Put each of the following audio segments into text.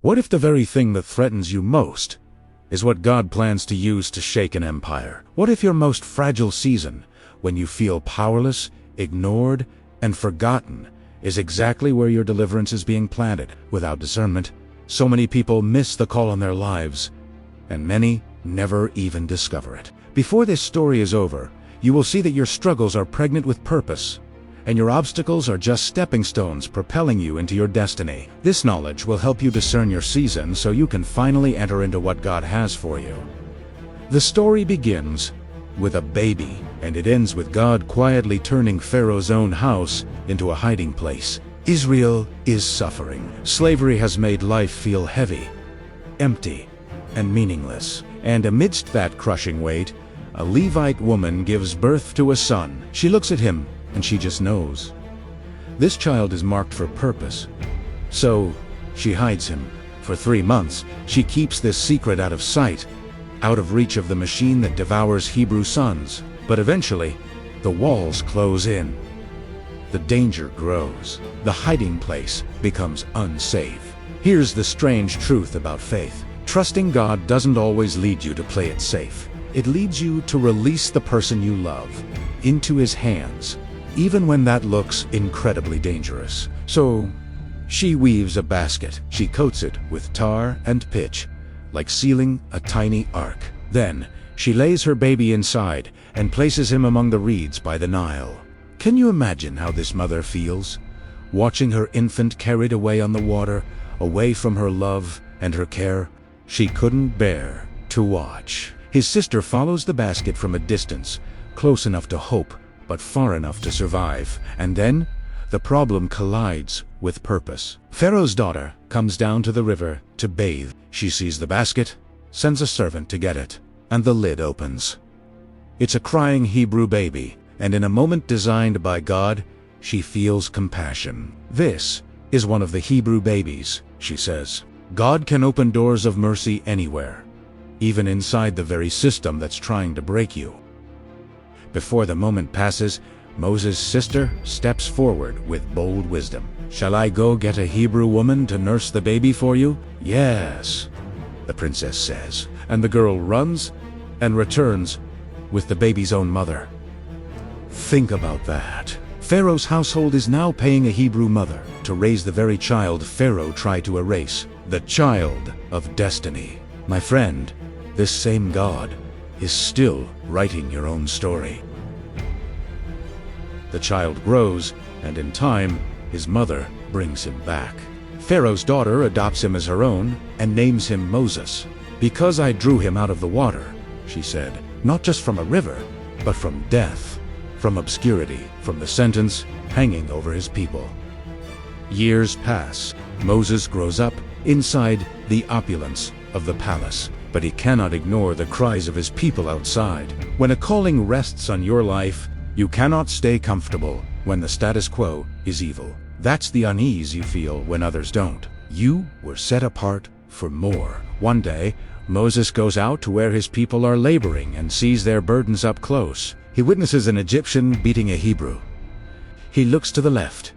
What if the very thing that threatens you most is what God plans to use to shake an empire? What if your most fragile season, when you feel powerless, ignored, and forgotten, is exactly where your deliverance is being planted? Without discernment, so many people miss the call on their lives, and many never even discover it. Before this story is over, you will see that your struggles are pregnant with purpose, and your obstacles are just stepping stones propelling you into your destiny. This knowledge will help you discern your season so you can finally enter into what God has for you. The story begins with a baby, and it ends with God quietly turning Pharaoh's own house into a hiding place. Israel is suffering. Slavery has made life feel heavy, empty, and meaningless. And amidst that crushing weight, a Levite woman gives birth to a son. She looks at him, and she just knows. This child is marked for purpose. So she hides him. For 3 months, she keeps this secret out of sight, out of reach of the machine that devours Hebrew sons. But eventually, the walls close in. The danger grows. The hiding place becomes unsafe. Here's the strange truth about faith. Trusting God doesn't always lead you to play it safe. It leads you to release the person you love into His hands, even when that looks incredibly dangerous. So she weaves a basket. She coats it with tar and pitch, like sealing a tiny ark. Then she lays her baby inside and places him among the reeds by the Nile. Can you imagine how this mother feels, watching her infant carried away on the water, away from her love and her care? She couldn't bear to watch. His sister follows the basket from a distance, close enough to hope, but far enough to survive. And then, the problem collides with purpose. Pharaoh's daughter comes down to the river to bathe. She sees the basket, sends a servant to get it, and the lid opens. It's a crying Hebrew baby, and in a moment designed by God, she feels compassion. "This is one of the Hebrew babies," she says. God can open doors of mercy anywhere, even inside the very system that's trying to break you. Before the moment passes, Moses' sister steps forward with bold wisdom. "Shall I go get a Hebrew woman to nurse the baby for you?" "Yes," the princess says, and the girl runs and returns with the baby's own mother. Think about that. Pharaoh's household is now paying a Hebrew mother to raise the very child Pharaoh tried to erase, the child of destiny. My friend, this same God is still writing your own story. The child grows, and in time, his mother brings him back. Pharaoh's daughter adopts him as her own and names him Moses. "Because I drew him out of the water," she said, "not just from a river, but from death, from obscurity, from the sentence hanging over his people." Years pass. Moses grows up inside the opulence of the palace, but he cannot ignore the cries of his people outside. When a calling rests on your life, you cannot stay comfortable when the status quo is evil. That's the unease you feel when others don't. You were set apart for more. One day, Moses goes out to where his people are laboring and sees their burdens up close. He witnesses an Egyptian beating a Hebrew. He looks to the left.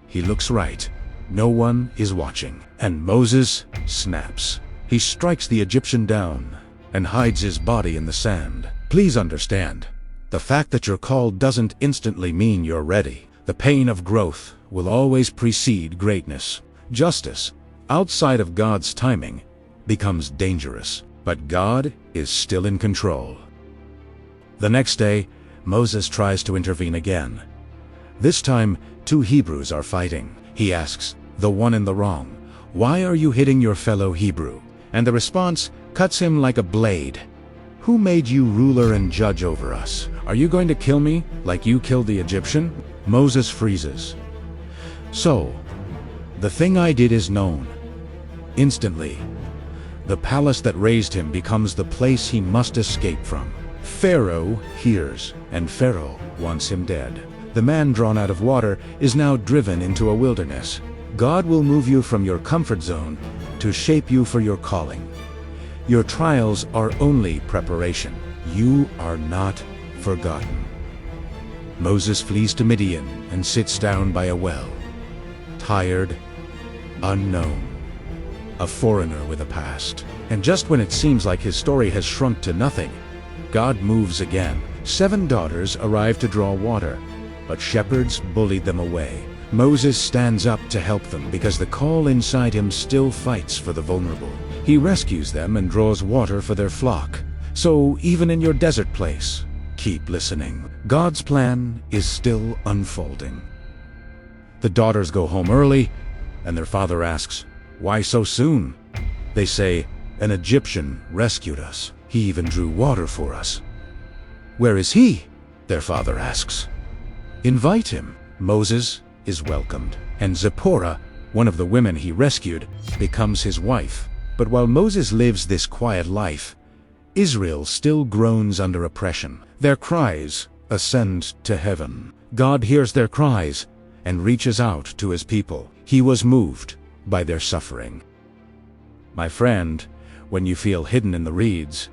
He looks right. No one is watching. And Moses snaps. He strikes the Egyptian down and hides his body in the sand. Please understand, the fact that you're called doesn't instantly mean you're ready. The pain of growth will always precede greatness. Justice, outside of God's timing, becomes dangerous, but God is still in control. The next day, Moses tries to intervene again. This time, 2 Hebrews are fighting. He asks, the one in the wrong, "Why are you hitting your fellow Hebrew?" And the response cuts him like a blade. "Who made you ruler and judge over us? Are you going to kill me like you killed the Egyptian?" Moses freezes. "So, the thing I did is known." Instantly, the palace that raised him becomes the place he must escape from. Pharaoh hears, and Pharaoh wants him dead. The man drawn out of water is now driven into a wilderness. God will move you from your comfort zone to shape you for your calling. Your trials are only preparation. You are not forgotten. Moses flees to Midian and sits down by a well. Tired, unknown, a foreigner with a past. And just when it seems like his story has shrunk to nothing, God moves again. 7 daughters arrive to draw water, but shepherds bullied them away. Moses stands up to help them because the call inside him still fights for the vulnerable. He rescues them and draws water for their flock. So even in your desert place, keep listening. God's plan is still unfolding. The daughters go home early, and their father asks, "Why so soon?" They say, "An Egyptian rescued us. He even drew water for us." "Where is he?" their father asks. "Invite him." Moses is welcomed, and Zipporah, one of the women he rescued, becomes his wife. But while Moses lives this quiet life, Israel still groans under oppression. Their cries ascend to heaven. God hears their cries and reaches out to his people. He was moved by their suffering. My friend, when you feel hidden in the reeds,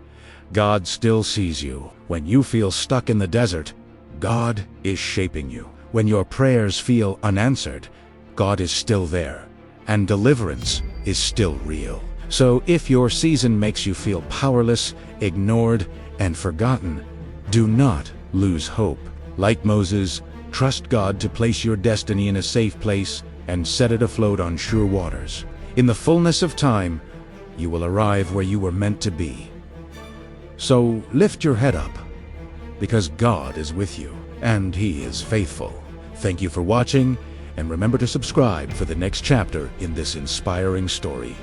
God still sees you. When you feel stuck in the desert, God is shaping you. When your prayers feel unanswered, God is still there, and deliverance is still real. So if your season makes you feel powerless, ignored, and forgotten, do not lose hope. Like Moses, trust God to place your destiny in a safe place and set it afloat on sure waters. In the fullness of time, you will arrive where you were meant to be. So lift your head up, because God is with you, and He is faithful. Thank you for watching, and remember to subscribe for the next chapter in this inspiring story.